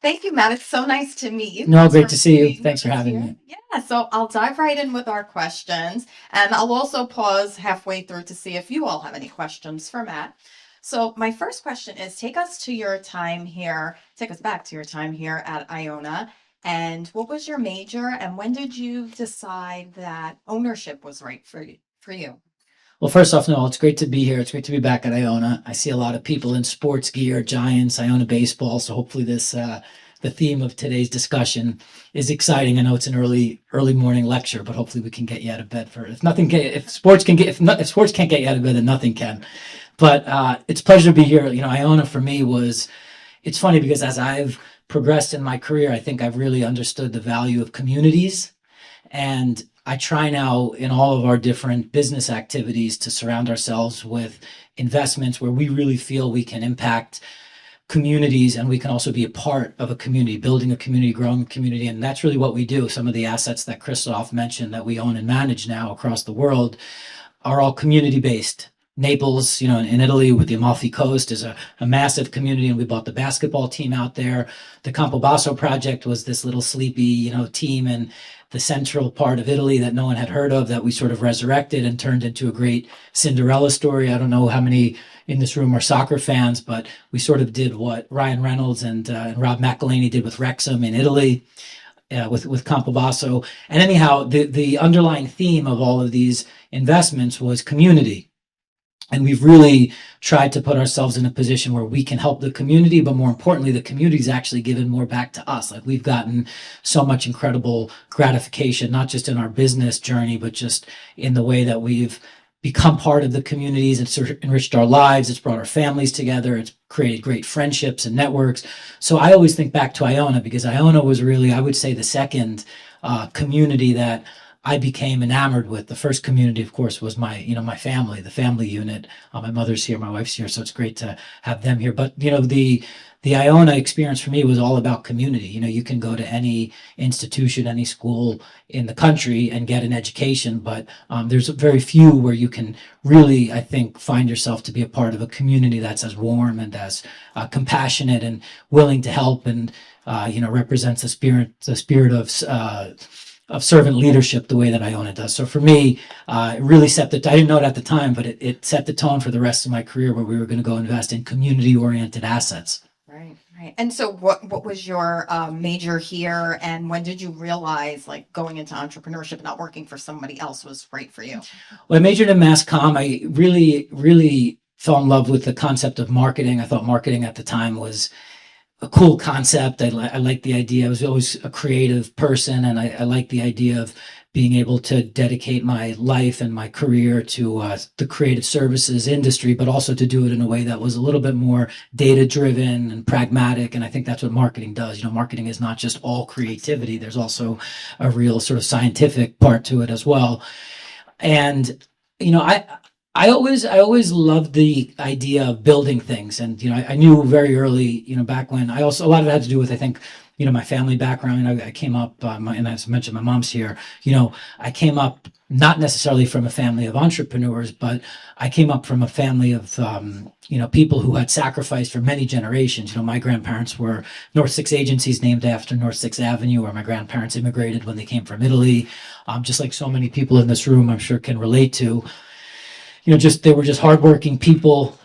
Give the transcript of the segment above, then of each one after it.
Thank you, Matt. It's so nice to meet you. No, Thanks great for to see you. being Thanks with for us having here. me. Yeah, so I'll dive right in with our questions, and I'll also pause halfway through to see if you all have any questions for Matt. So my first question is take us back to your time here at Iona, and what was your major, and when did you decide that ownership was right for you? Well, first off, no, it's great to be here. It's great to be back at Iona. I see a lot of people in sports gear, Giants, Iona baseball. So hopefully the theme of today's discussion is exciting. I know it's an early morning lecture, but hopefully we can get you out of bed for if nothing can, if sports can get, if sports can't get you out of bed, then nothing can. But it's a pleasure to be here. Iona for me was, it's funny because as I've progressed in my career, I think I've really understood the value of communities. And I try now in all of our different business activities to surround ourselves with investments where we really feel we can impact communities and we can also be a part of a community, building a community, growing a community. And that's really what we do. Some of the assets that Christoph mentioned that we own and manage now across the world are all community based. Naples, in Italy with the Amalfi Coast is a massive community, and we bought the basketball team out there. The Campobasso project was this little sleepy, team in the central part of Italy that no one had heard of that we sort of resurrected and turned into a great Cinderella story. I don't know how many in this room are soccer fans, but we sort of did what Ryan Reynolds and Rob McElhenney did with Wrexham in Italy. With Campobasso. And anyhow, the underlying theme of all of these investments was community. And we've really tried to put ourselves in a position where we can help the community, but more importantly, the community's actually given more back to us. Like we've gotten so much incredible gratification, not just in our business journey, but just in the way that we've become part of the communities. It's enriched our lives. It's brought our families together. It's created great friendships and networks. So I always think back to Iona because Iona was really, I would say, the second community that I became enamored with. The first community, of course, was my family, the family unit. My mother's here, my wife's here, so it's great to have them here. But the Iona experience for me was all about community. You can go to any institution, any school in the country and get an education, but there's very few where you can really, I think, find yourself to be a part of a community that's as warm and as compassionate and willing to help and represents the spirit of servant leadership the way that Iona does. So for me, it really set I didn't know it at the time, but it set the tone for the rest of my career where we were going to go invest in community oriented assets. Right, right. And so what was your major here, and when did you realize like going into entrepreneurship and not working for somebody else was right for you? Well, I majored in mass comm. I really, really fell in love with the concept of marketing. I thought marketing at the time was a cool concept. I like the idea. I was always a creative person, and I like the idea of being able to dedicate my life and my career to the creative services industry, but also to do it in a way that was a little bit more data driven and pragmatic. And I think that's what marketing does. Marketing is not just all creativity. There's also a real sort of scientific part to it as well. And I always loved the idea of building things, and I knew very early, back when I also a lot of it had to do with I think my family background. I came up, and as I mentioned, my mom's here. I came up not necessarily from a family of entrepreneurs, but I came up from a family of people who had sacrificed for many generations. My grandparents were North Six agencies named after North Sixth Avenue, where my grandparents immigrated when they came from Italy. Just like so many people in this room, I'm sure can relate to. They were just hardworking people,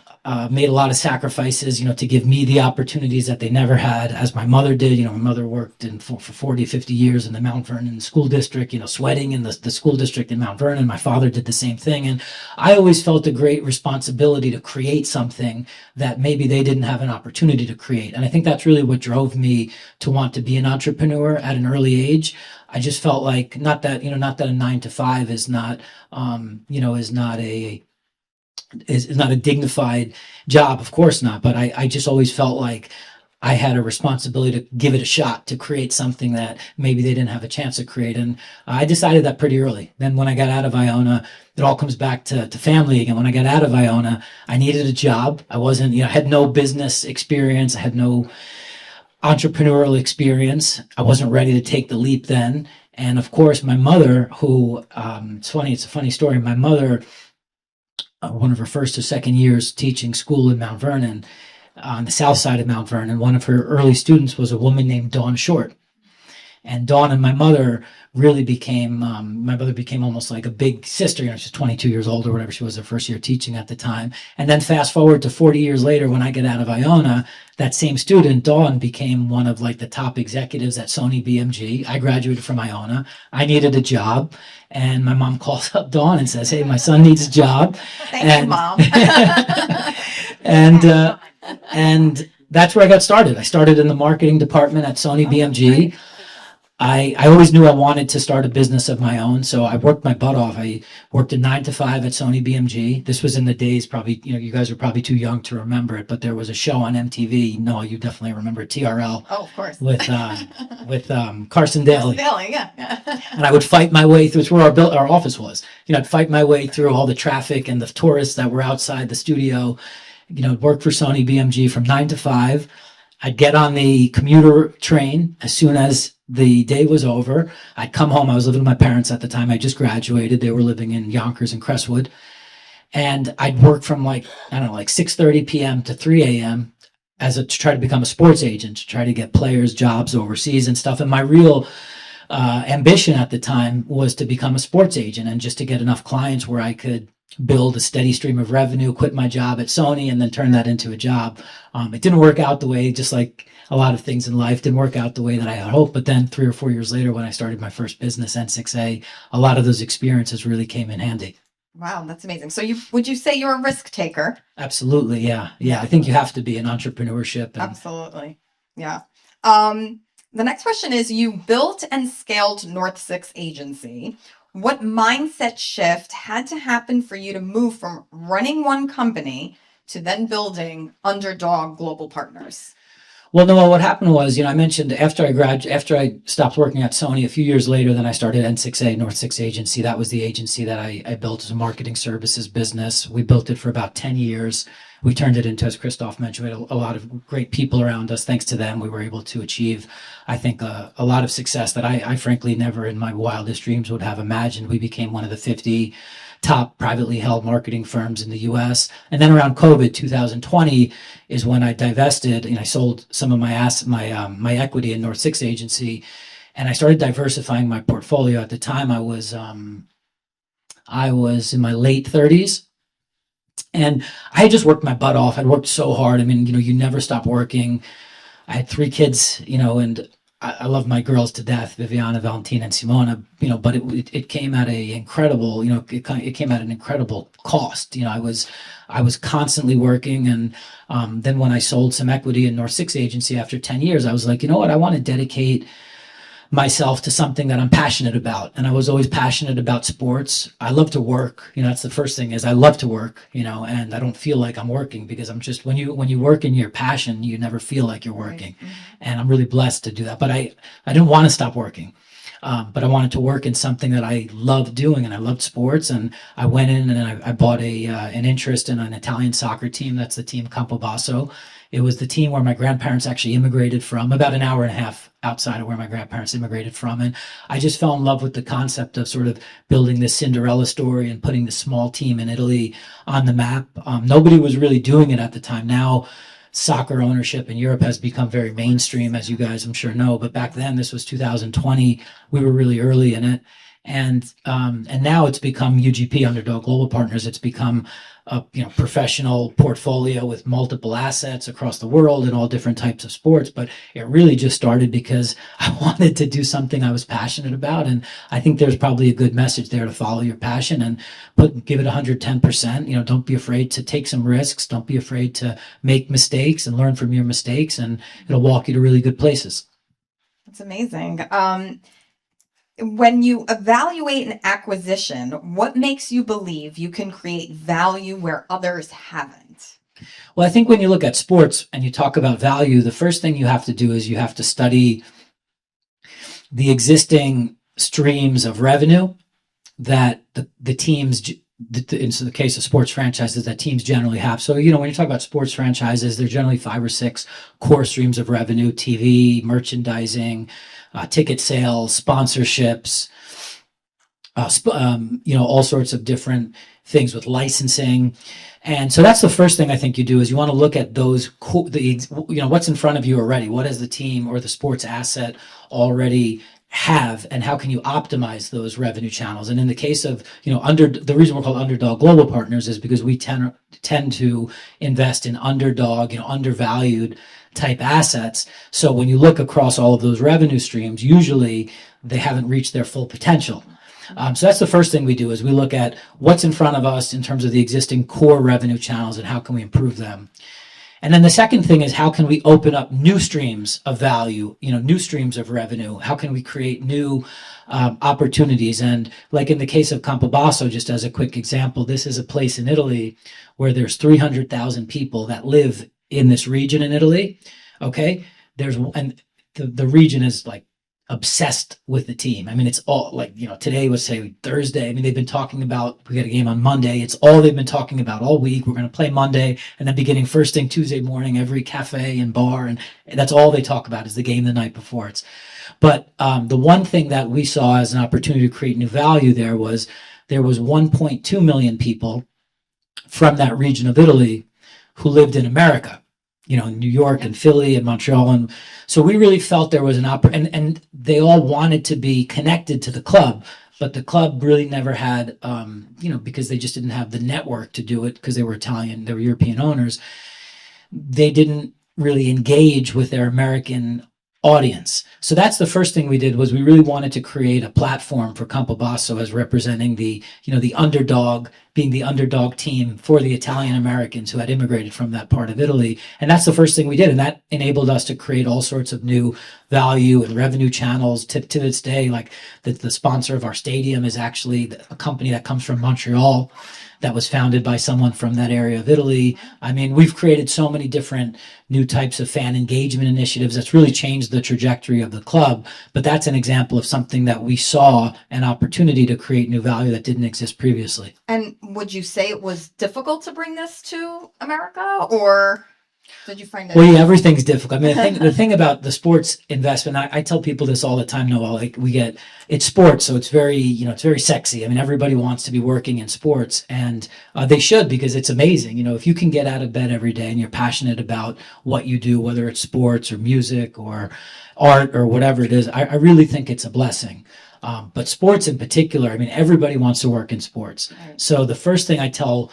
made a lot of sacrifices, to give me the opportunities that they never had, as my mother did. My mother worked for 40, 50 years in the Mount Vernon school district, sweating in the school district in Mount Vernon. My father did the same thing. And I always felt a great responsibility to create something that maybe they didn't have an opportunity to create. And I think that's really what drove me to want to be an entrepreneur at an early age. I just felt like not that a 9 to 5 is not, is not a dignified job. Of course not. But I just always felt like I had a responsibility to give it a shot, to create something that maybe they didn't have a chance to create. And I decided that pretty early. Then when I got out of Iona, it all comes back to family again. When I got out of Iona, I needed a job. I wasn't, I had no business experience. I had no entrepreneurial experience. I wasn't ready to take the leap then. And of course, my mother, who, it's a funny story. My mother, one of her first or second years teaching school in Mount Vernon, on the south side of Mount Vernon. One of her early students was a woman named Dawn Short. And Dawn and my mother really became, my mother became almost like a big sister. You know, she's 22 years old or whatever. She was her first year teaching at the time. And then fast forward to 40 years later, when I get out of Iona, that same student, Dawn, became one of like the top executives at Sony BMG. I graduated from Iona. I needed a job. And my mom calls up Dawn and says, hey, my son needs a job. Thank you, Mom. And that's where I got started. I started in the marketing department at Sony BMG. I always knew I wanted to start a business of my own, so I worked my butt off. I worked a 9 to 5 at Sony BMG. This was in the days, probably, you know, you guys are probably too young to remember it, but there was a show on MTV. No, you definitely remember it, TRL. Oh, of course. With Carson Daly. Daly, yeah. And I would fight my way through. It's where our office was. You know, I'd fight my way through all the traffic and the tourists that were outside the studio. You know, work for Sony BMG from 9 to 5. I'd get on the commuter train as soon as the day was over. I'd come home. I was living with my parents at the time. I just graduated. They were living in Yonkers and Crestwood. And I'd work from like 6:30 p.m. to 3 a.m. To try to become a sports agent, to try to get players jobs overseas and stuff. And my real ambition at the time was to become a sports agent and just to get enough clients where I could build a steady stream of revenue, quit my job at Sony, and then turn that into a job. It didn't work out the way, just like a lot of things in life, didn't work out the way that I had hoped. But then 3 or 4 years later, when I started my first business, N6A, a lot of those experiences really came in handy. Wow, that's amazing. So would you say you're a risk taker? Absolutely, yeah. Yeah, I think you have to be in entrepreneurship. Absolutely, yeah. The next question is, you built and scaled North 6 Agency. What mindset shift had to happen for you to move from running one company to then building Underdog Global Partners? Well, no, what happened was, you know, I mentioned after I stopped working at Sony, a few years later, then I started N6A, North 6 Agency. That was the agency that I built as a marketing services business. We built it for about 10 years. We turned it into, as Christoph mentioned, we had a lot of great people around us. Thanks to them, we were able to achieve, I think, a lot of success that I frankly never in my wildest dreams would have imagined. We became one of the 50 top privately held marketing firms in the US. And then around COVID 2020 is when I divested and I sold some of my equity in North 6 Agency, and I started diversifying my portfolio. At the time I was in my late 30s. And I had just worked my butt off. I'd worked so hard. I mean, you know, you never stop working. I had 3 kids, you know, and I love my girls to death, Viviana, Valentina, and Simona, you know, but it came at a incredible, you know, it came at an incredible cost. You know, I was constantly working. And then when I sold some equity in North 6 Agency after 10 years, I was like, you know what, I want to dedicate myself to something that I'm passionate about. And I was always passionate about sports. I love to work. You know, that's the first thing is I love to work, you know, and I don't feel like I'm working because I'm just, when you work in your passion, you never feel like you're working. Right. Mm-hmm. And I'm really blessed to do that. But I didn't want to stop working. But I wanted to work in something that I loved doing, and I loved sports. And I went in and I bought an interest in an Italian soccer team. That's the team Campobasso. It was the team where my grandparents actually immigrated from, about an hour and a half outside of where my grandparents immigrated from. And I just fell in love with the concept of sort of building this Cinderella story and putting this small team in Italy on the map. Nobody was really doing it at the time. Now, soccer ownership in Europe has become very mainstream, as you guys I'm sure know. But back then, this was 2020. We were really early in it. And now it's become UGP, Underdog Global Partners. It's become a professional portfolio with multiple assets across the world in all different types of sports. But it really just started because I wanted to do something I was passionate about. And I think there's probably a good message there to follow your passion and give it 110%. Don't be afraid to take some risks. Don't be afraid to make mistakes and learn from your mistakes, and it'll walk you to really good places. That's amazing. When you evaluate an acquisition, what makes you believe you can create value where others haven't? Well, I think when you look at sports and you talk about value, the first thing you have to do is you have to study the existing streams of revenue that the teams, in the case of sports franchises, that teams generally have. So, when you talk about sports franchises, there's generally 5 or 6 core streams of revenue: TV, merchandising, ticket sales, sponsorships, all sorts of different things with licensing. And so that's the first thing I think you do is you want to look at those, what's in front of you already. What does the team or the sports asset already have, and how can you optimize those revenue channels? And in the case of, the reason we're called Underdog Global Partners is because we tend to invest in underdog, undervalued type assets. So when you look across all of those revenue streams, usually they haven't reached their full potential. So that's the first thing we do is we look at what's in front of us in terms of the existing core revenue channels and how can we improve them. And then the second thing is how can we open up new streams of value, new streams of revenue? How can we create new opportunities? And like in the case of Campobasso, just as a quick example, this is a place in Italy where there's 300,000 people that live in this region in Italy. Okay, and the region is like obsessed with the team. I mean, it's all like, today was say Thursday. I mean, they've been talking about, we got a game on Monday. It's all they've been talking about all week. We're going to play Monday, and then beginning first thing Tuesday morning, every cafe and bar. And that's all they talk about is the game the night before. But the one thing that we saw as an opportunity to create new value there was 1.2 million people from that region of Italy who lived in America, in New York and Philly and Montreal. And so we really felt there was an and they all wanted to be connected to the club, but the club really never had, because they just didn't have the network to do it because they were Italian, they were European owners. They didn't really engage with their American audience. So that's the first thing we did was we really wanted to create a platform for Campobasso as representing the underdog, being the underdog team for the Italian Americans who had immigrated from that part of Italy. And that's the first thing we did. And that enabled us to create all sorts of new value and revenue channels to this day. Like the sponsor of our stadium is actually a company that comes from Montreal that was founded by someone from that area of Italy. I mean, we've created so many different new types of fan engagement initiatives that's really changed the trajectory of the club. But that's an example of something that we saw an opportunity to create new value that didn't exist previously. And would you say it was difficult to bring this to America, or did you find it? Well, yeah, everything's difficult. I mean, the thing about the sports investment, I tell people this all the time, Noel, like it's sports, so it's very, it's very sexy. I mean, everybody wants to be working in sports, and they should, because it's amazing. If you can get out of bed every day and you're passionate about what you do, whether it's sports or music or art or whatever it is, I really think it's a blessing. But sports in particular, I mean, everybody wants to work in sports. Right. So the first thing I tell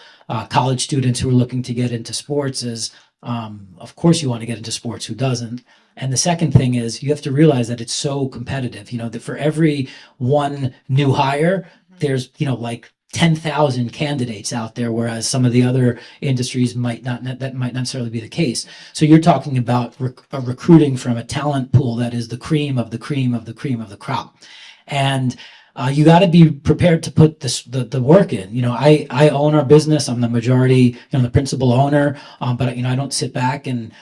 college students who are looking to get into sports is, of course you want to get into sports, who doesn't? And the second thing is you have to realize that it's so competitive, that for every one new hire, there's, like 10,000 candidates out there, whereas some of the other industries that might not necessarily be the case. So you're talking about recruiting from a talent pool that is the cream of the cream of the cream of the crop. And you got to be prepared to put the work in. I own our business. I'm the majority, the principal owner. But I don't sit back and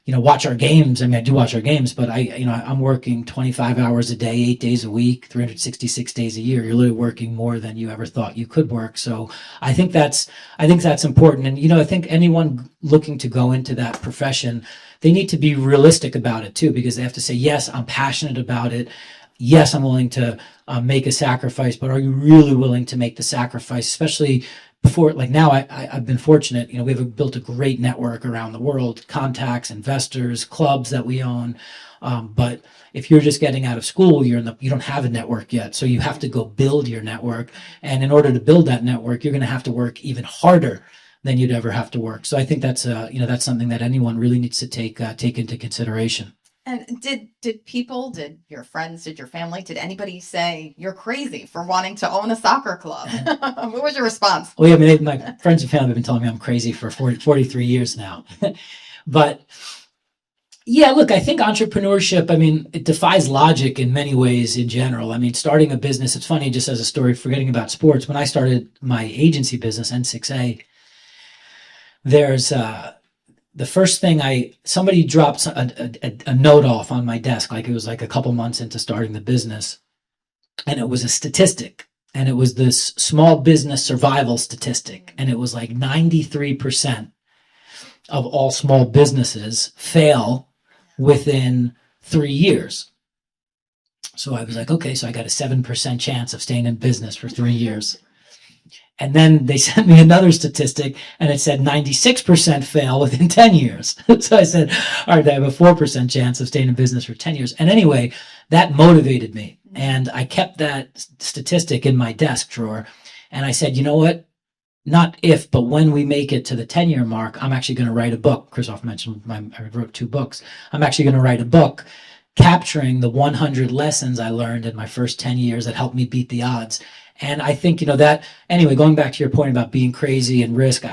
watch our games. I mean, I do watch our games, but I'm working 25 hours a day, 8 days a week, 366 days a year. You're literally working more than you ever thought you could work. So I think that's important. And I think anyone looking to go into that profession, they need to be realistic about it too, because they have to say, yes, I'm passionate about it. Yes, I'm willing to make a sacrifice, but are you really willing to make the sacrifice? Especially before, like now, I've been fortunate. We've built a great network around the world, contacts, investors, clubs that we own. But if you're just getting out of school, you don't have a network yet, so you have to go build your network. And in order to build that network, you're going to have to work even harder than you'd ever have to work. So I think that's that's something that anyone really needs to take into consideration. And did your friends, did your family, did anybody say you're crazy for wanting to own a soccer club? What was your response? Well, yeah, I mean, my friends and family have been telling me I'm crazy for 43 years now. But yeah, look, I think entrepreneurship, I mean, it defies logic in many ways in general. I mean, starting a business, it's funny, just as a story, forgetting about sports, when I started my agency business, N6A, there's the first thing somebody dropped a note off on my desk, like it was like a couple months into starting the business. And it was a statistic, and it was this small business survival statistic. And it was like 93% of all small businesses fail within 3 years. So I was like, okay, so I got a 7% chance of staying in business for 3 years. And then they sent me another statistic and it said 96% fail within 10 years. So I said, all right, I have a 4% chance of staying in business for 10 years. And anyway, that motivated me. And I kept that statistic in my desk drawer. And I said, you know what? Not if, but when we make it to the 10-year mark, I'm actually going to write a book. Christoph mentioned I wrote 2 books. I'm actually going to write a book capturing the 100 lessons I learned in my first 10 years that helped me beat the odds. And I think, that, anyway, going back to your point about being crazy and risk,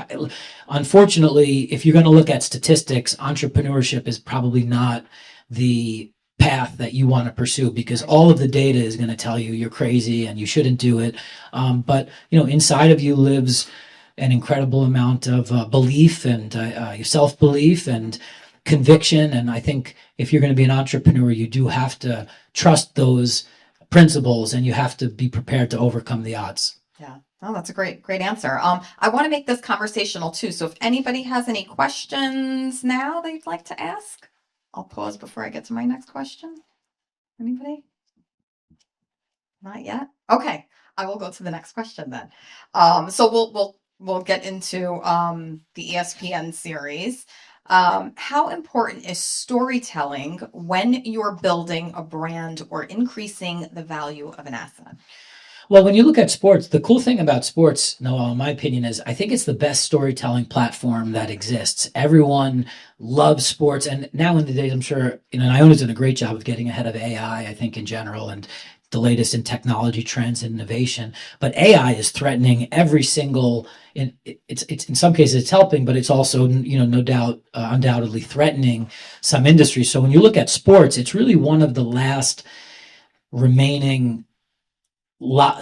unfortunately, if you're going to look at statistics, entrepreneurship is probably not the path that you want to pursue, because all of the data is going to tell you you're crazy and you shouldn't do it. But, inside of you lives an incredible amount of belief and self-belief and conviction. And I think if you're going to be an entrepreneur, you do have to trust those principles and you have to be prepared to overcome the odds. Yeah. Oh, that's a great answer. I want to make this conversational too. So if anybody has any questions now they'd like to ask, I'll pause before I get to my next question. Anybody? Not yet? Okay. I will go to the next question then. So we'll get into the ESPN series. How important is storytelling when you're building a brand or increasing the value of an asset? Well, when you look at sports, the cool thing about sports, Noel, in my opinion, is I think it's the best storytelling platform that exists. Everyone loves sports. And now in the days, I'm sure, Iona's done a great job of getting ahead of AI, I think, in general, and the latest in technology trends and innovation. But AI is threatening every single, it's in some cases it's helping, but it's also, no doubt, undoubtedly threatening some industries. So when you look at sports, it's really one of the last remaining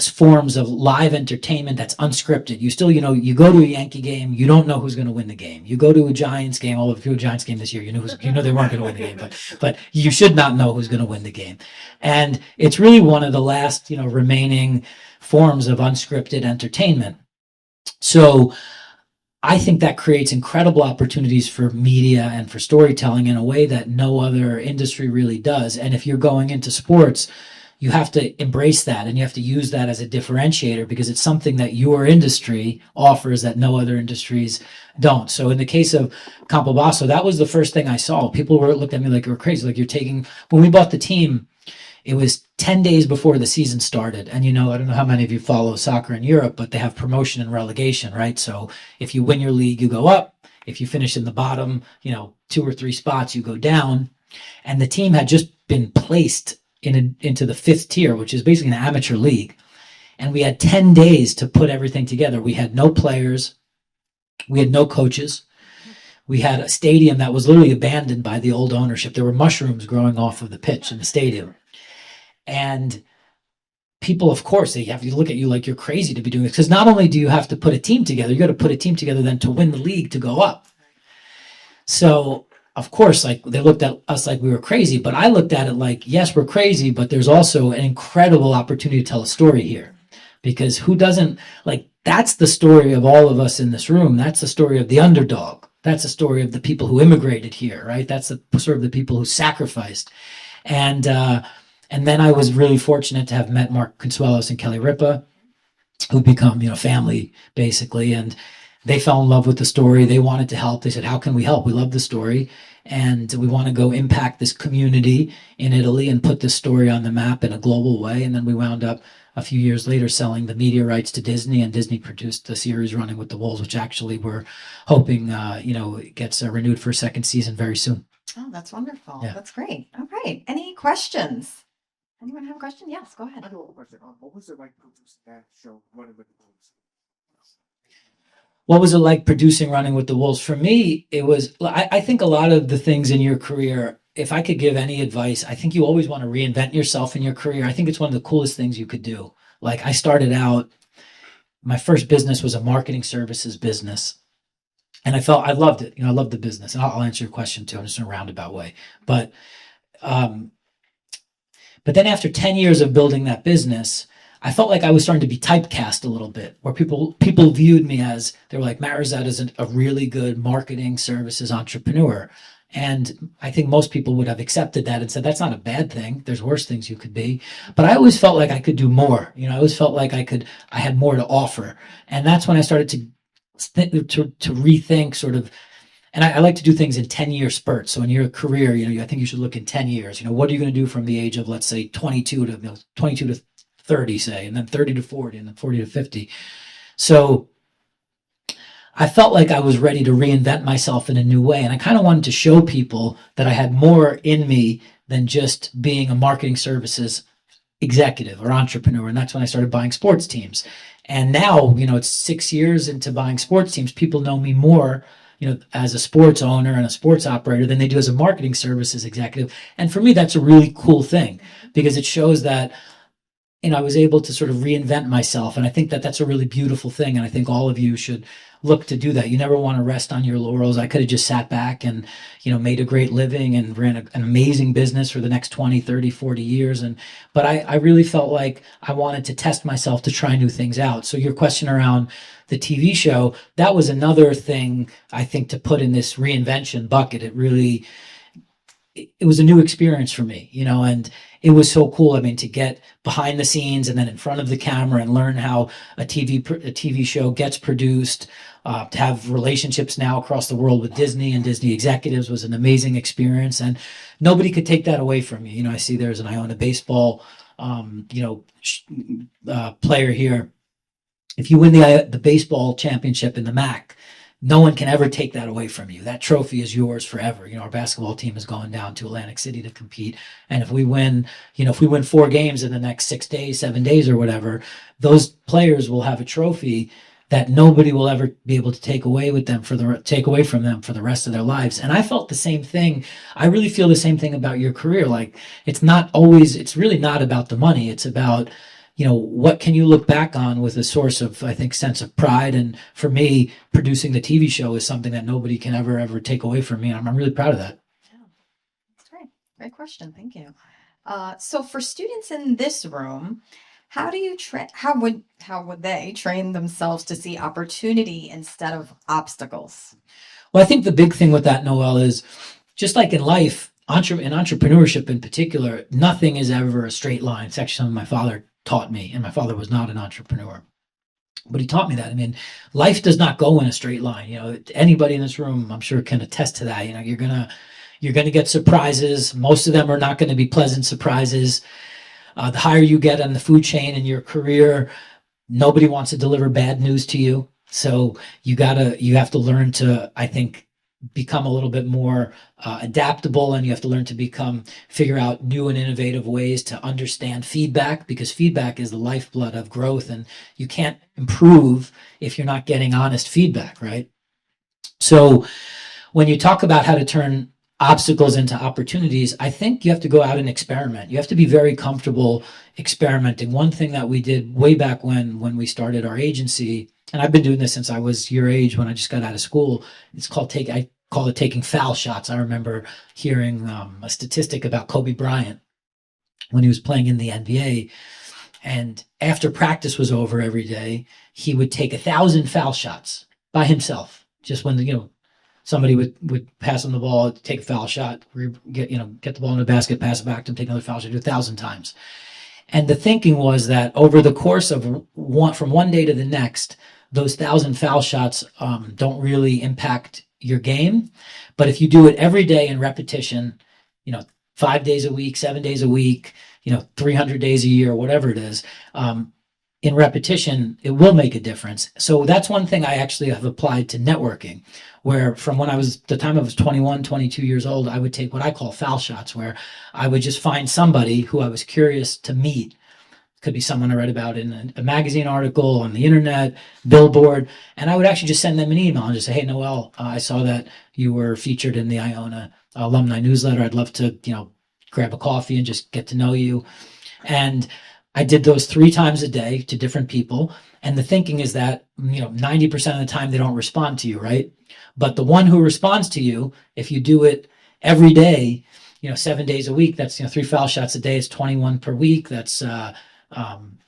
forms of live entertainment that's unscripted. You still, you go to a Yankee game, you don't know who's going to win the game. You go to a Giants game, although if you go to a Giants game this year, you know they weren't going to win the game, but you should not know who's going to win the game. And it's really one of the last, remaining forms of unscripted entertainment. So I think that creates incredible opportunities for media and for storytelling in a way that no other industry really does. And if you're going into sports, you have to embrace that and you have to use that as a differentiator because it's something that your industry offers that no other industries don't. So in the case of Campobasso, that was the first thing I saw. People looked at me like you were crazy. Like when we bought the team, it was 10 days before the season started. And, I don't know how many of you follow soccer in Europe, but they have promotion and relegation, right? So if you win your league, you go up. If you finish in the bottom, 2 or 3 spots, you go down. And the team had just been placed into the 5th tier, which is basically an amateur league. And we had 10 days to put everything together. We had no players. We had no coaches. We had a stadium that was literally abandoned by the old ownership. There were mushrooms growing off of the pitch in the stadium. And people, of course, they have to look at you like you're crazy to be doing this. Because not only do you have to put a team together, you got to put a team together then to win the league to go up. So of course, like they looked at us like we were crazy, but I looked at it like, yes, we're crazy, but there's also an incredible opportunity to tell a story here. Because who doesn't, that's the story of all of us in this room. That's the story of the underdog. That's the story of the people who immigrated here, right? That's the sort of the people who sacrificed. And then I was really fortunate to have met Mark Consuelos and Kelly Ripa, who become, family, basically. And they fell in love with the story. They wanted to help. They said, how can we help? We love the story. And we want to go impact this community in Italy and put this story on the map in a global way. And then we wound up a few years later selling the media rights to Disney, and Disney produced the series Running with the Wolves, which actually we're hoping, gets renewed for a 2nd season very soon. Oh, that's wonderful. Yeah. That's great. All right. Any questions? Anyone have a question? Yes, go ahead. I know a question. What was it like producing that show, Running with the Wolves? What was it like producing Running with the Wolves? For me, it was, I think a lot of the things in your career, if I could give any advice, I think you always want to reinvent yourself in your career. I think it's one of the coolest things you could do. Like I started out, my first business was a marketing services business. And I loved it. I loved the business. And I'll answer your question too, just in a roundabout way. But then after 10 years of building that business, I felt like I was starting to be typecast a little bit, where people viewed me as, they were like, Matt Rizzetta is a really good marketing services entrepreneur. And I think most people would have accepted that and said, that's not a bad thing. There's worse things you could be. But I always felt like I could do more. I always felt like I had more to offer. And that's when I started to rethink sort of, and I like to do things in 10-year spurts. So in your career, I think you should look in 10 years. What are you going to do from the age of, let's say, 22 to 30, say, and then 30 to 40, and then 40 to 50. So I felt like I was ready to reinvent myself in a new way. And I kind of wanted to show people that I had more in me than just being a marketing services executive or entrepreneur. And that's when I started buying sports teams. And now, it's 6 years into buying sports teams. People know me more, as a sports owner and a sports operator than they do as a marketing services executive. And for me, that's a really cool thing because it shows that, I was able to sort of reinvent myself. And I think that that's a really beautiful thing. And I think all of you should look to do that. You never want to rest on your laurels. I could have just sat back and, made a great living and ran an amazing business for the next 20, 30, 40 years. But I really felt like I wanted to test myself to try new things out. So your question around the TV show, that was another thing I think to put in this reinvention bucket. It was a new experience for me, and it was so cool. I mean, to get behind the scenes and then in front of the camera and learn how a TV show gets produced, to have relationships now across the world with Disney and Disney executives was an amazing experience. And nobody could take that away from me. I see there's an Iona baseball, player here. If you win the baseball championship in the MAC, no one can ever take that away from you. That trophy is yours forever. Our basketball team is going down to Atlantic City to compete. And if we win 4 games in the next 6 days, 7 days or whatever, those players will have a trophy that nobody will ever be able to take away from them for the rest of their lives. And I felt the same thing. I really feel the same thing about your career. Like it's really not about the money. It's about, what can you look back on with a source of, I think, sense of pride. And for me, producing the TV show is something that nobody can ever take away from me. And I'm really proud of that. Yeah, that's great. Great question. Thank you. So for students in this room, how would they train themselves to see opportunity instead of obstacles? Well, I think the big thing with that, Noel, is just like in life, in entrepreneurship in particular, nothing is ever a straight line. It's actually something my father taught me, and my father was not an entrepreneur, but he taught me that. I mean, life does not go in a straight line. Anybody in this room, I'm sure, can attest to that. You're gonna get surprises. Most of them are not going to be pleasant surprises. The higher you get on the food chain in your career, nobody wants to deliver bad news to you. So you have to learn to, I think, become a little bit more adaptable, and you have to learn to figure out new and innovative ways to understand feedback, because feedback is the lifeblood of growth, and you can't improve if you're not getting honest feedback, right? So when you talk about how to turn obstacles into opportunities, I think you have to go out and experiment. You have to be very comfortable experimenting. One thing that we did way back when we started our agency, and I've been doing this since I was your age when I just got out of school, I call it taking foul shots. I remember hearing a statistic about Kobe Bryant when he was playing in the NBA, and after practice was over every day, he would take 1,000 foul shots by himself. Just when somebody would pass him the ball, take a foul shot, get the ball in the basket, pass it back to him, take another foul shot, do 1,000 times. And the thinking was that over the course of from one day to the next, those 1,000 foul shots don't really impact your game. But if you do it every day in repetition, 5 days a week, 7 days a week, 300 days a year, whatever it is, in repetition, it will make a difference. So that's one thing I actually have applied to networking, where from the time I was 21, 22 years old, I would take what I call foul shots, where I would just find somebody who I was curious to meet. Could be someone I read about in a magazine article, on the internet, billboard, and I would actually just send them an email and just say, hey, Noel, I saw that you were featured in the Iona alumni newsletter. I'd love to, grab a coffee and just get to know you. And I did those 3 times a day to different people. And the thinking is that, 90% of the time they don't respond to you, right? But the one who responds to you, if you do it every day, 7 days a week, that's, 3 foul shots a day. It's 21 per week. That's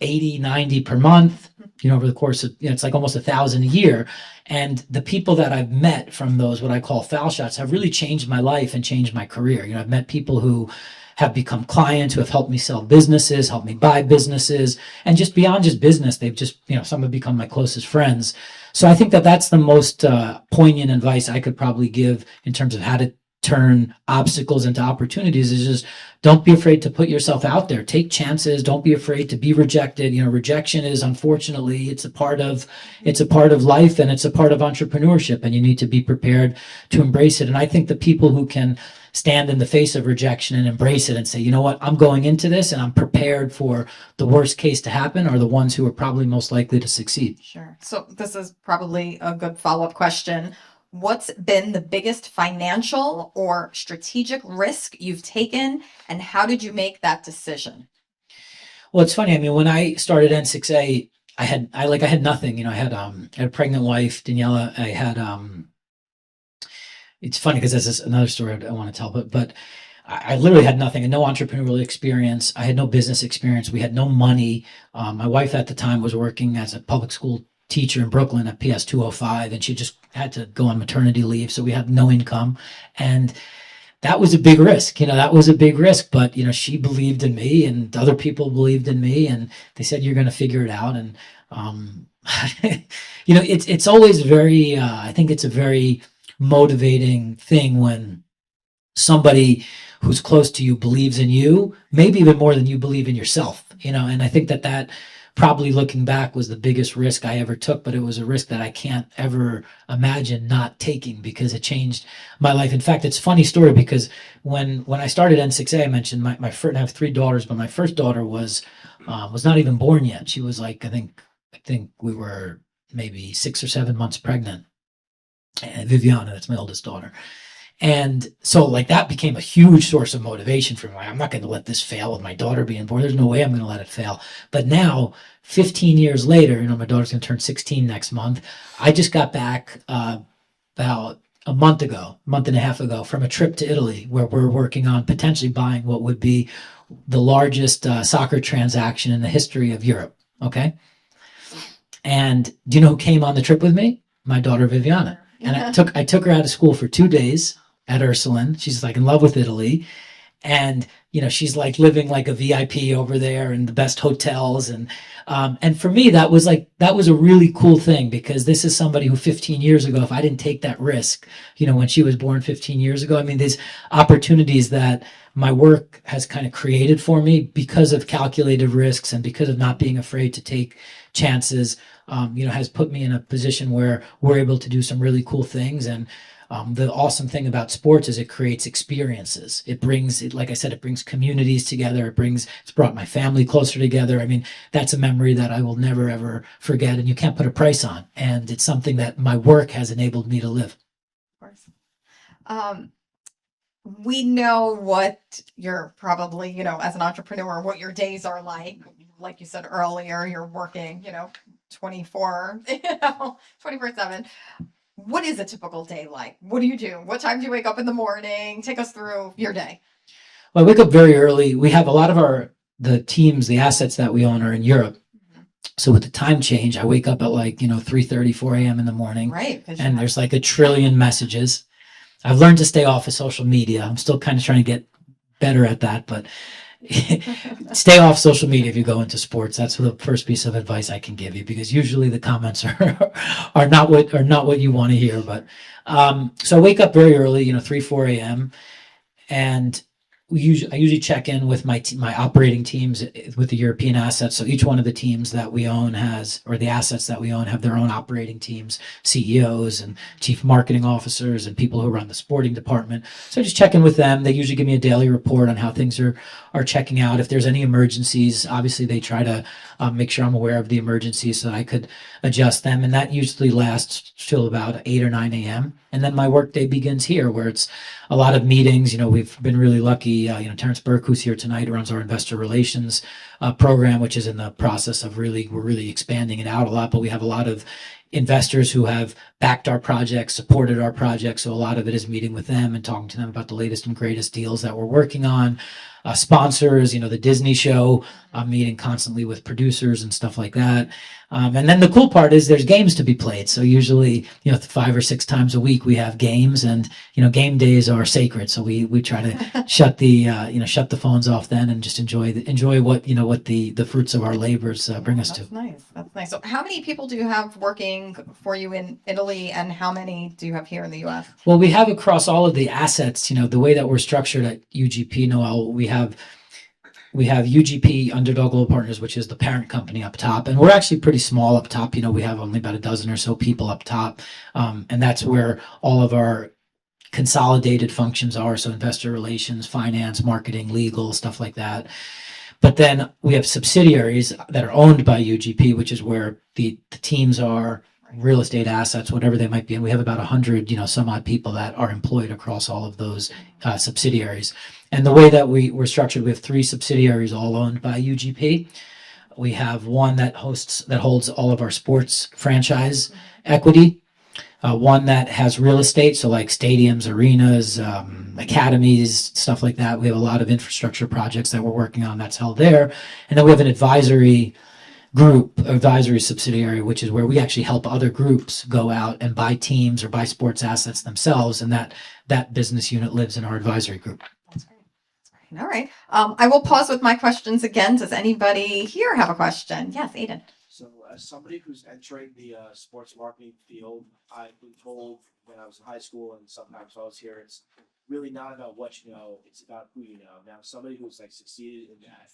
80, 90 per month. over the course of, it's like almost 1,000 a year. And the people that I've met from those, what I call foul shots, have really changed my life and changed my career. I've met people who have become clients, who have helped me sell businesses, helped me buy businesses, and just beyond just business, they've just, some have become my closest friends. So I think that that's the most poignant advice I could probably give in terms of how to turn obstacles into opportunities, is just don't be afraid to put yourself out there. Take chances. Don't be afraid to be rejected. Rejection is, unfortunately, it's a part of life, and it's a part of entrepreneurship, and you need to be prepared to embrace it. And I think the people who can stand in the face of rejection and embrace it and say, you know what, I'm going into this and I'm prepared for the worst case to happen, are the ones who are probably most likely to succeed. Sure. So this is probably a good follow-up question. What's been the biggest financial or strategic risk you've taken, and how did you make that decision? Well, it's funny. I mean, when I started N6A, I had nothing. I had a pregnant wife, Daniela. I had it's funny because this is another story I want to tell, but I literally had nothing and no entrepreneurial experience. I had no business experience. We had no money. My wife at the time was working as a public school teacher in Brooklyn at PS 205, and she just had to go on maternity leave. So we had no income. And that was a big risk. But, she believed in me, and other people believed in me, and they said, you're going to figure it out. And, it's always very, I think it's a very motivating thing when somebody who's close to you believes in you, maybe even more than you believe in yourself, and I think that probably, looking back, was the biggest risk I ever took, but it was a risk that I can't ever imagine not taking, because it changed my life. In fact, it's a funny story, because when I started N6A, I mentioned my first, I have 3 daughters, but my first daughter was not even born yet. She was like, I think we were maybe 6 or 7 months pregnant. And Viviana, that's my oldest daughter. And so that became a huge source of motivation for me. I'm not going to let this fail with my daughter being born. There's no way I'm going to let it fail. But now, 15 years later, my daughter's going to turn 16 next month. I just got back about a month and a half ago, from a trip to Italy, where we're working on potentially buying what would be the largest soccer transaction in the history of Europe. Okay. And do you know who came on the trip with me? My daughter, Viviana. And I took her out of school for 2 days at Ursuline. She's in love with Italy. And, she's living like a VIP over there in the best hotels. And for me, that was a really cool thing, because this is somebody who 15 years ago, if I didn't take that risk, when she was born 15 years ago, I mean, these opportunities that my work has kind of created for me because of calculated risks and because of not being afraid to take chances, has put me in a position where we're able to do some really cool things. And the awesome thing about sports is it creates experiences. It brings, like I said, it brings communities together. It's brought my family closer together. I mean, that's a memory that I will never, ever forget, and you can't put a price on. And it's something that my work has enabled me to live. Of course. We know what you're probably, as an entrepreneur, what your days are like. Like you said earlier, you're working, 24/7. What is a typical day like? What do you do? What time do you wake up in the morning? Take us through your day. Well, I wake up very early. We have a lot of the assets that we own are in Europe. So with the time change, I wake up at 3:30, 4 a.m. in the morning. Right. And there's a trillion messages. I've learned to stay off of social media. I'm still kind of trying to get better at that, but stay off social media if you go into sports. That's the first piece of advice I can give you, because usually the comments are not what you want to hear. But so I wake up very early, 3, 4 a.m. and I usually check in with my operating teams with the European assets. So each one of the teams that we own the assets that we own have their own operating teams, CEOs and chief marketing officers and people who run the sporting department. So I just check in with them. They usually give me a daily report on how things are checking out. If there's any emergencies, obviously they try to make sure I'm aware of the emergencies so that I could adjust them. And that usually lasts till about 8 or 9 a.m. And then my workday begins here, where it's a lot of meetings. We've been really lucky. Terrence Burke, who's here tonight, runs our investor relations program, which is in the process of we're really expanding it out a lot. But we have a lot of investors who have backed our projects, supported our projects. So a lot of it is meeting with them and talking to them about the latest and greatest deals that we're working on. Sponsors, the Disney show, I'm meeting constantly with producers and stuff like that. And then the cool part is there's games to be played. So usually, 5 or 6 times a week we have games, and game days are sacred. So we try to shut the phones off then and just enjoy what the fruits of our labors bring us to. That's nice. That's nice. So how many people do you have working for you in Italy, and how many do you have here in the U.S.? Well, we have across all of the assets, the way that we're structured at UGP, Noel, we have UGP, Underdog Global Partners, which is the parent company up top. And we're actually pretty small up top. We have only about a dozen or so people up top. And that's where all of our consolidated functions are. So investor relations, finance, marketing, legal, stuff like that. But then we have subsidiaries that are owned by UGP, which is where the teams are, real estate assets, whatever they might be. And we have about 100, some odd people that are employed across all of those subsidiaries. And the way that we're structured, we have 3 subsidiaries all owned by UGP. We have one that holds all of our sports franchise equity. One that has real estate, so like stadiums, arenas, academies, stuff like that. We have a lot of infrastructure projects that we're working on that's held there. And then we have an advisory subsidiary, which is where we actually help other groups go out and buy teams or buy sports assets themselves. And that business unit lives in our advisory group. That's great. That's great. All right. I will pause with my questions again. Does anybody here have a question? Yes, Aiden. So, as somebody who's entering the sports marketing field, I've been told when I was in high school and sometimes while I was here, it's really not about what you know, it's about who you know. Now, somebody who's succeeded in that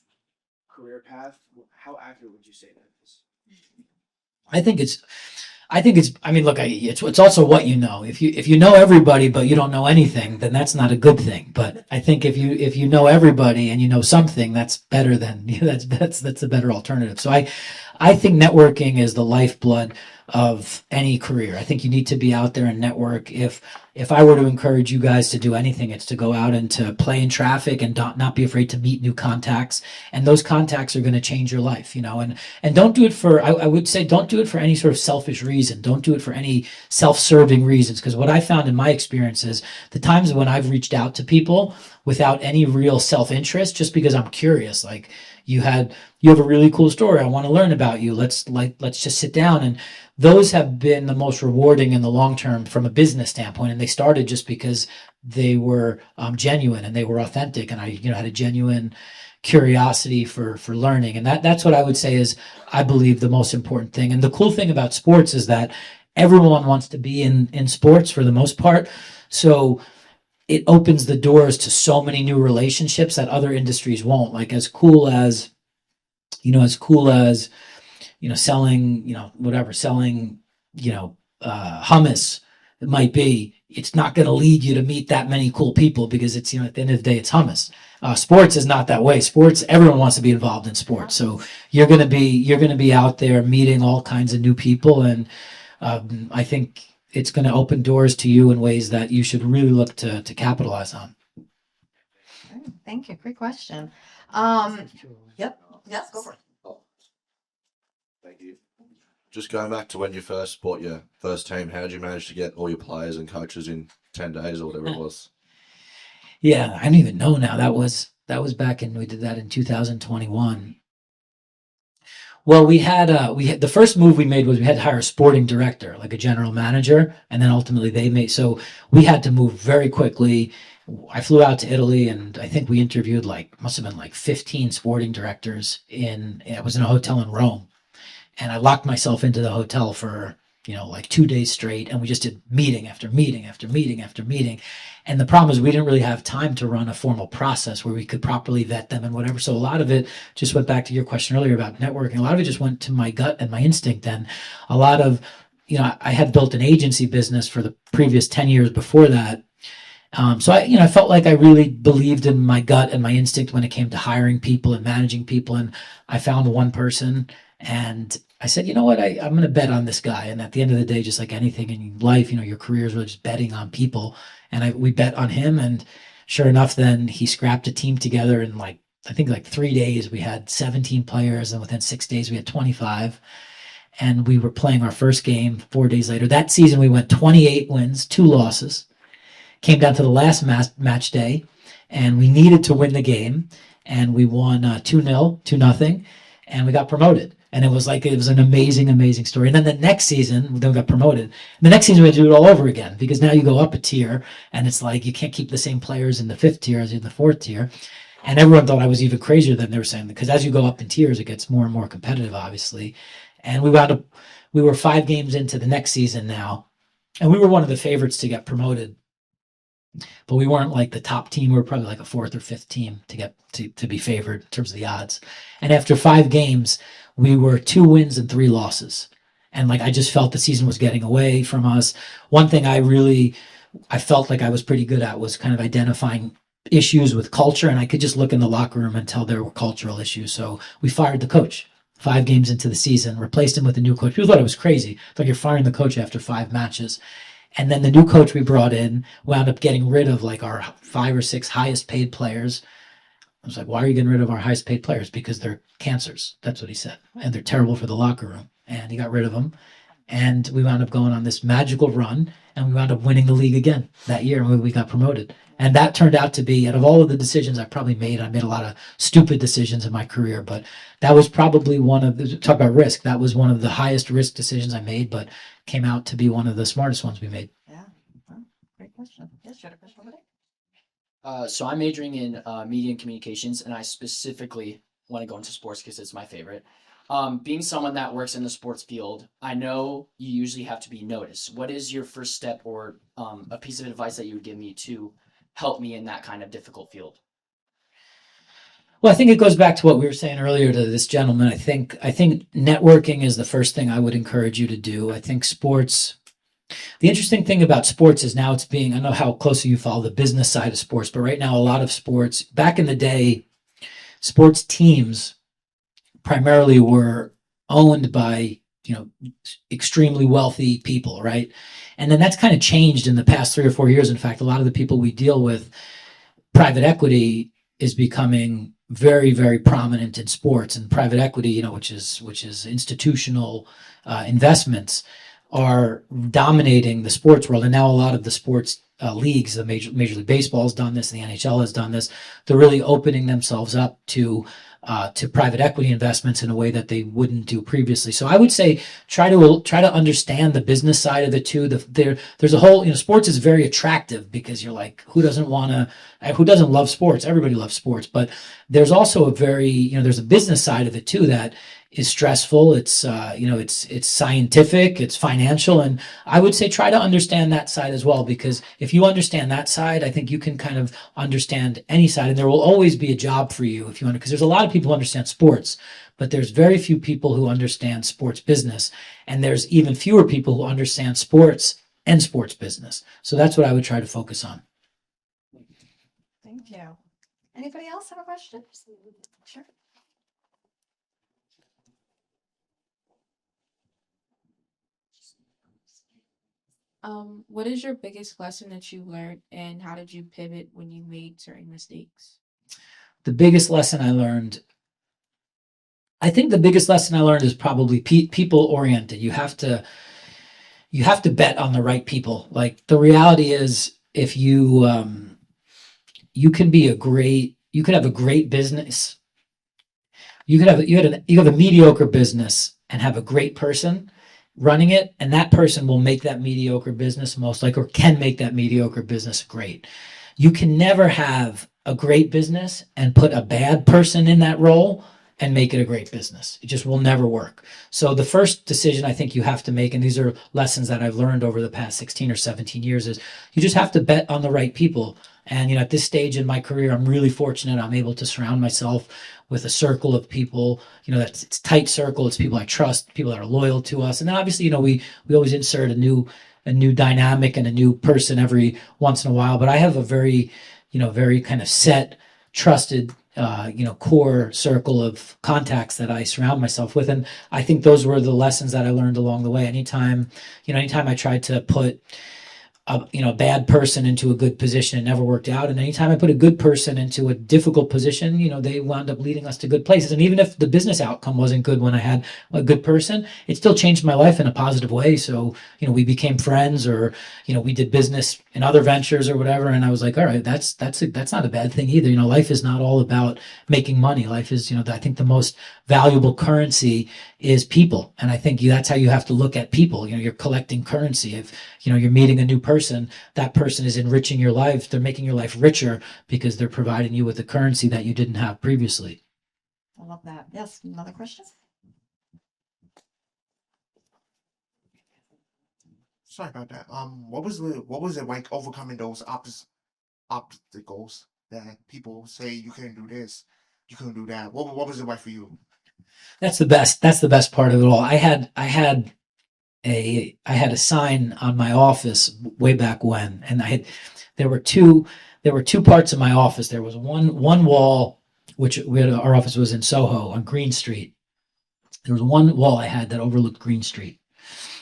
career path, how accurate would you say that is? It's also what you know. If you know everybody but you don't know anything, then that's not a good thing. But I think if you know everybody and you know something, that's better than that's a better alternative. So I think networking is the lifeblood of any career. I think you need to be out there and network. If I were to encourage you guys to do anything, it's to go out and to play in traffic and not be afraid to meet new contacts. And those contacts are going to change your life, and don't do it for, I would say, don't do it for any sort of selfish reason. Don't do it for any self-serving reasons. Because what I found in my experience is the times when I've reached out to people without any real self-interest, just because I'm curious, like you have a really cool story. I want to learn about you. Let's just sit down. And those have been the most rewarding in the long term from a business standpoint. And they started just because they were genuine and they were authentic. And I, had a genuine curiosity for learning. And that's what I would say is, I believe, the most important thing. And the cool thing about sports is that everyone wants to be in sports for the most part. So it opens the doors to so many new relationships that other industries won't. Like as cool as selling, hummus, it might be, it's not going to lead you to meet that many cool people because it's, at the end of the day, it's hummus. Sports is not that way. Sports, everyone wants to be involved in sports. So you're going to be out there meeting all kinds of new people. And I think it's going to open doors to you in ways that you should really look to capitalize on. Thank you. Great question. Yep. Yes, go for it. Thank you. Just going back to when you first bought your first team, how did you manage to get all your players and coaches in 10 days or whatever it was? Yeah, I don't even know now. That was back we did that in 2021. Well, we had the first move we made was we had to hire a sporting director, like a general manager, and then ultimately so we had to move very quickly. I flew out to Italy, and I think we interviewed must have been 15 sporting directors it was in a hotel in Rome. And I locked myself into the hotel for, 2 days straight. And we just did meeting after meeting after meeting after meeting. And the problem is we didn't really have time to run a formal process where we could properly vet them and whatever. So a lot of it just went back to your question earlier about networking. A lot of it just went to my gut and my instinct. And a lot of, I had built an agency business for the previous 10 years before that. So I felt like I really believed in my gut and my instinct when it came to hiring people and managing people. And I found one person, and I said, you know what, I'm going to bet on this guy. And at the end of the day, just like anything in life, your career is really just betting on people. And we bet on him. And sure enough, then he scrapped a team together in I think 3 days. We had 17 players, and within 6 days we had 25. and we were playing our first game 4 days later. That season, we went 28 wins, 2 losses. Came down to the last match day, and we needed to win the game, and we won 2-0, 2-0, and we got promoted. And it was an amazing story. And then the next season, then we got promoted. The next season, we had to do it all over again because now you go up a tier, and it's like you can't keep the same players in the 5th tier as in the 4th tier. And everyone thought I was even crazier than they were saying, because as you go up in tiers, it gets more and more competitive, obviously. And we were 5 games into the next season now, and we were one of the favorites to get promoted. But we weren't like the top team. We were probably like a 4th or 5th team to get to be favored in terms of the odds. And after 5 games, we were 2 wins and 3 losses. And like I just felt the season was getting away from us. One thing I felt like I was pretty good at was kind of identifying issues with culture, and I could just look in the locker room and tell there were cultural issues. So we fired the coach 5 games into the season, replaced him with a new coach. People thought it was crazy. It's like you're firing the coach after 5 matches. And then the new coach we brought in wound up getting rid of like our 5 or 6 highest paid players. I was like, why are you getting rid of our highest paid players? Because they're cancers. That's what he said. And they're terrible for the locker room. And he got rid of them. And we wound up going on this magical run, and we wound up winning the league again that year, and we got promoted. And that turned out to be, out of all of the decisions I probably made, I made a lot of stupid decisions in my career, but that was probably talk about risk, that was one of the highest risk decisions I made, but came out to be one of the smartest ones we made. Yeah. Well, great question. Yes, you had a question over there? So I'm majoring in media and communications, and I specifically want to go into sports because it's my favorite. Being someone that works in the sports field, I know you usually have to be noticed. What is your first step or a piece of advice that you would give me to help me in that kind of difficult field? Well, I think it goes back to what we were saying earlier to this gentleman. I think networking is the first thing I would encourage you to do. I think sports. The interesting thing about sports is now I don't know how closely you follow the business side of sports, but right now a lot of sports, back in the day, sports teams primarily were owned by, extremely wealthy people, right? And then that's kind of changed in the past 3 or 4 years. In fact, a lot of the people we deal with, private equity is becoming very, very prominent in sports, and private equity, which is institutional investments, are dominating the sports world. And now a lot of the sports leagues, the Major League Baseball has done this, and the NHL has done this. They're really opening themselves up to private equity investments in a way that they wouldn't do previously. So I would say try to understand the business side of it too. There's a whole, sports is very attractive because you're like, who doesn't love sports? Everybody loves sports, but there's also there's a business side of it too that is stressful. It's it's scientific, it's financial, and I would say try to understand that side as well, because if you understand that side, I think you can kind of understand any side, and there will always be a job for you if you want to, because there's a lot of people who understand sports, but there's very few people who understand sports business, and there's even fewer people who understand sports and sports business. So that's what I would try to focus on. Thank you. Anybody else have a question? Sure. What is your biggest lesson that you learned, and how did you pivot when you made certain mistakes? The biggest lesson I learned, is probably people oriented. You have to bet on the right people. Like, the reality is, if you could have a great business. You have a mediocre business and have a great person running it, and that person will make that mediocre business can make that mediocre business great. You can never have a great business and put a bad person in that role and make it a great business. It just will never work. So the first decision I think you have to make, and these are lessons that I've learned over the past 16 or 17 years, is you just have to bet on the right people. And, at this stage in my career, I'm really fortunate. I'm able to surround myself with a circle of people, it's a tight circle. It's people I trust, people that are loyal to us. And then obviously, we always insert a new dynamic and a new person every once in a while. But I have a very, very kind of set, trusted, core circle of contacts that I surround myself with. And I think those were the lessons that I learned along the way. Anytime I tried to put a bad person into a good position. It never worked out. And anytime I put a good person into a difficult position, they wound up leading us to good places. And even if the business outcome wasn't good when I had a good person, it still changed my life in a positive way. So, we became friends, or, we did business in other ventures or whatever. And I was like, all right, that's not a bad thing either. Life is not all about making money. Life is, I think the most valuable currency is people. And I think that's how you have to look at people. You're collecting currency. If, you're meeting a new person, that person is enriching your life. They're making your life richer because they're providing you with a currency that you didn't have previously. I love that. Yes, another question? Sorry about that. What was it like overcoming those obstacles that people say you couldn't do this, you couldn't do that? What was it like for you? That's the best. That's the best part of it all. I had a sign on my office way back when, and there were two parts of my office. There was one wall, which our office was in Soho on Green Street. There was one wall I had that overlooked Green Street.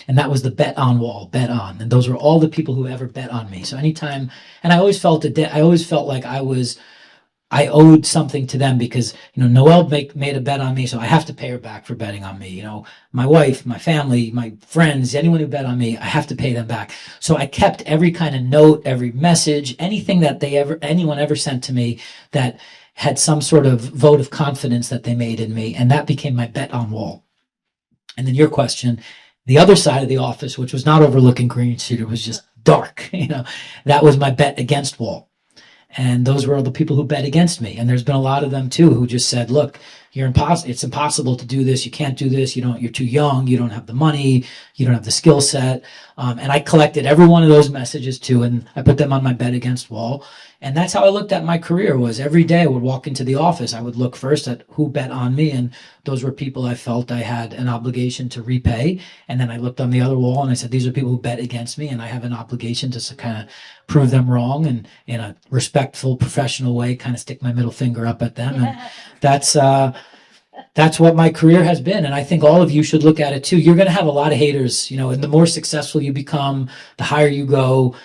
And that was the bet on wall, bet on. And those were all the people who ever bet on me. So anytime, and I always felt like I owed something to them because, Noelle made a bet on me, so I have to pay her back for betting on me. My wife, my family, my friends, anyone who bet on me, I have to pay them back. So I kept every kind of note, every message, anything that anyone ever sent to me that had some sort of vote of confidence that they made in me. And that became my bet on wall. And then your question, the other side of the office, which was not overlooking Green Street, it was just dark, that was my bet against wall. And those were all the people who bet against me. And there's been a lot of them too who just said, look, it's impossible to do this. You can't do this. You're too young. You don't have the money. You don't have the skill set. And I collected every one of those messages too. And I put them on my bet against wall. And that's how I looked at my career. Was every day I would walk into the office. I would look first at who bet on me. And those were people I felt I had an obligation to repay. And then I looked on the other wall and I said, these are people who bet against me. And I have an obligation to kind of prove them wrong, and in a respectful, professional way, kind of stick my middle finger up at them. And that's what my career has been. And I think all of you should look at it too. You're going to have a lot of haters, and the more successful you become, the higher you go,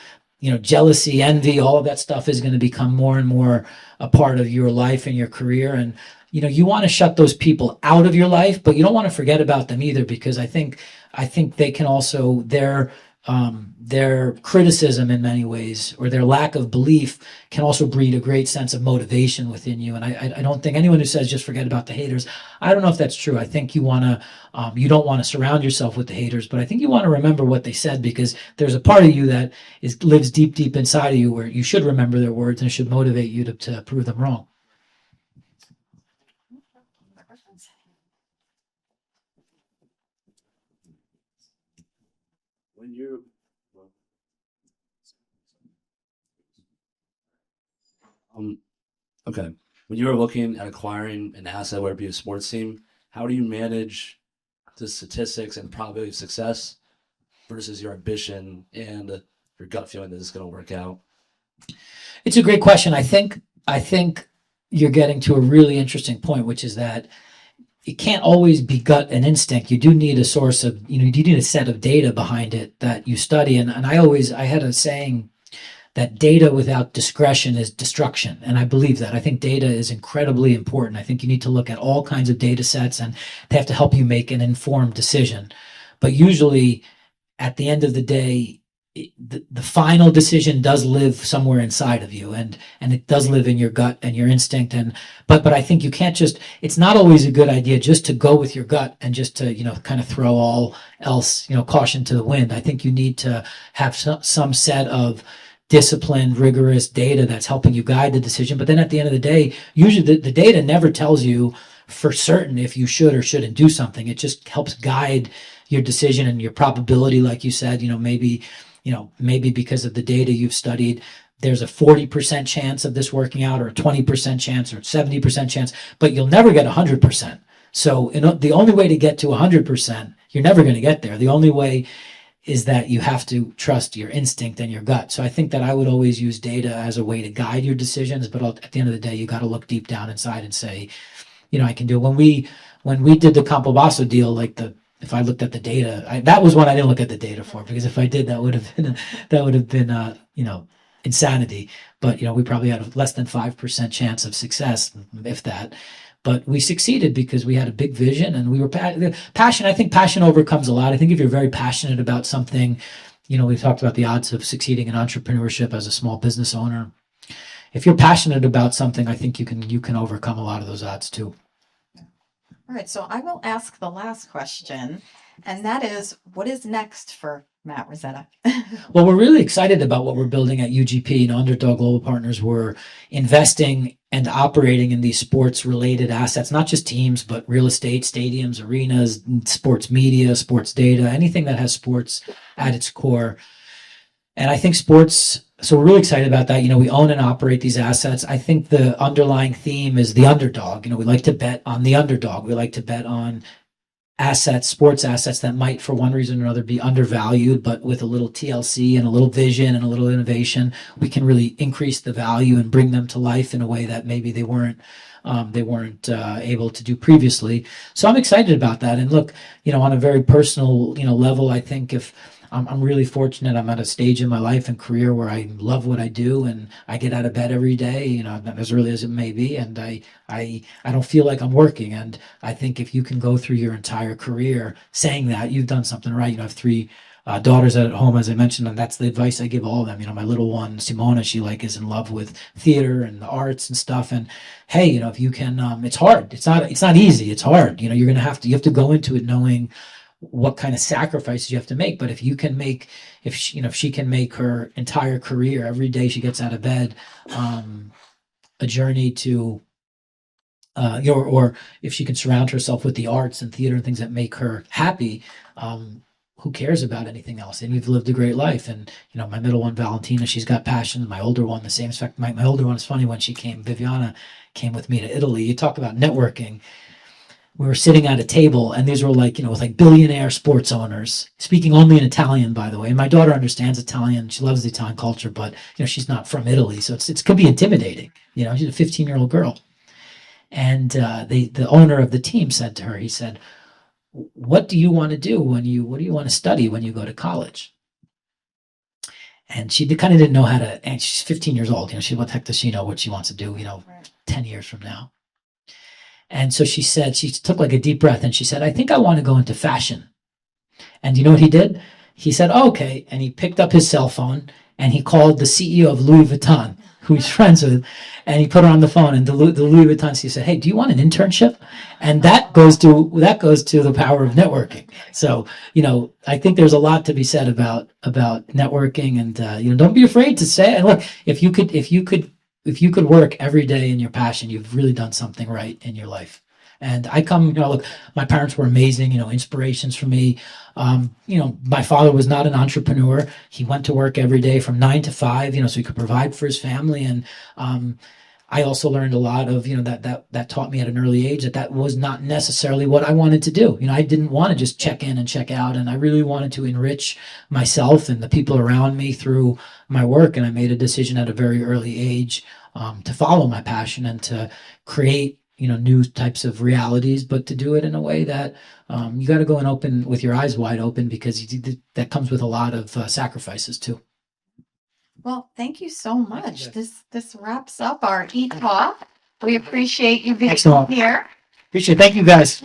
jealousy, envy, all of that stuff is going to become more and more a part of your life and your career. And, you want to shut those people out of your life, but you don't want to forget about them either, because I think they can also, their criticism in many ways, or their lack of belief, can also breed a great sense of motivation within you. And I don't think anyone who says just forget about the haters, I don't know if that's true. I think you don't want to surround yourself with the haters, but I think you want to remember what they said, because there's a part of you that lives deep, deep inside of you where you should remember their words, and it should motivate you to prove them wrong. When you're Okay. When you are looking at acquiring an asset, whether it be a sports team, how do you manage the statistics and probability of success versus your ambition and your gut feeling that it's going to work out? It's a great question. I think you're getting to a really interesting point, which is that it can't always be gut and instinct. You do need a source of, you need a set of data behind it that you study. And I had a saying that data without discretion is destruction. And I believe that. I think data is incredibly important. I think you need to look at all kinds of data sets, and they have to help you make an informed decision. But usually at the end of the day, the final decision does live somewhere inside of you, and it does live in your gut and your instinct. But I think you can't it's not always a good idea just to go with your gut and just to, kind of throw all else, caution to the wind. I think you need to have some set of disciplined, rigorous data that's helping you guide the decision. But then at the end of the day, usually the data never tells you for certain if you should or shouldn't do something. It just helps guide your decision and your probability. Like you said, maybe because of the data you've studied, there's a 40% chance of this working out, or a 20% chance, or 70% chance, but you'll never get 100%. So the only way to get to 100%, you're never going to get there. The only way is that you have to trust your instinct and your gut. So I think that I would always use data as a way to guide your decisions, but at the end of the day, you got to look deep down inside and say, I can do it. When we did the Campobasso deal, like if I looked at the data, that was one I didn't look at the data for, because if I did, that would have been insanity. But we probably had a less than 5% chance of success, if that. But we succeeded because we had a big vision and we were passion. I think passion overcomes a lot. I think if you're very passionate about something, we've talked about the odds of succeeding in entrepreneurship as a small business owner. If you're passionate about something, I think you can overcome a lot of those odds too. All right, so I will ask the last question, and that is, what is next for Matt Rizzetta? Well, we're really excited about what we're building at UGP and Underdog Global Partners. We're investing and operating in these sports-related assets, not just teams, but real estate, stadiums, arenas, sports media, sports data, anything that has sports at its core. And I think sports, so we're really excited about that. We own and operate these assets. I think the underlying theme is the underdog. We like to bet on the underdog. We like to bet on assets, sports assets that might, for one reason or another, be undervalued, but with a little TLC and a little vision and a little innovation, we can really increase the value and bring them to life in a way that maybe they weren't able to do previously. So I'm excited about that. And look, on a very personal, level, I think if I'm really fortunate. I'm at a stage in my life and career where I love what I do, and I get out of bed every day, as early as it may be, and I don't feel like I'm working. And I think if you can go through your entire career saying that, you've done something right. I have 3 daughters at home, as I mentioned, and that's the advice I give all of them. My little one, Simona, she is in love with theater and the arts and stuff. And hey, if you can, it's hard. It's not easy. It's hard. You have to go into it knowing what kind of sacrifices you have to make. But if she can make her entire career, every day she gets out of bed, a journey to, or if she can surround herself with the arts and theater and things that make her happy, who cares about anything else? And you've lived a great life. And, my middle one, Valentina, she's got passion. My older one, the same. In fact, my older one is funny. When Viviana came with me to Italy, you talk about networking. We were sitting at a table, and these were with billionaire sports owners, speaking only in Italian, by the way. And my daughter understands Italian. She loves the Italian culture, but, she's not from Italy. So it could be intimidating. She's a 15-year-old girl. And the owner of the team said to her, he said, what do you want to do what do you want to study when you go to college? And she kind of didn't know how to, and she's 15 years old. What the heck does she know what she wants to do, 10 years from now? And so she said, she took a deep breath and she said, I think I want to go into fashion. And you know what he did? He said, oh, okay. And he picked up his cell phone and he called the CEO of Louis Vuitton, who he's friends with, and he put her on the phone. And the Louis Vuitton CEO said, hey, do you want an internship? And that goes to the power of networking. So, I think there's a lot to be said about networking, and don't be afraid to say. And look, if you could work every day in your passion, you've really done something right in your life. And I come, look, my parents were amazing, inspirations for me. My father was not an entrepreneur. He went to work every day from 9 to 5, so he could provide for his family. And I also learned a lot of, that taught me at an early age that was not necessarily what I wanted to do. I didn't want to just check in and check out. And I really wanted to enrich myself and the people around me through my work. And I made a decision at a very early age to follow my passion and to create new types of realities, but to do it in a way that you got to go and open with your eyes wide open, because that comes with a lot of sacrifices too. Well, thank you so much. This wraps up our e-talk. We appreciate you being here. Appreciate it. Thank you, guys.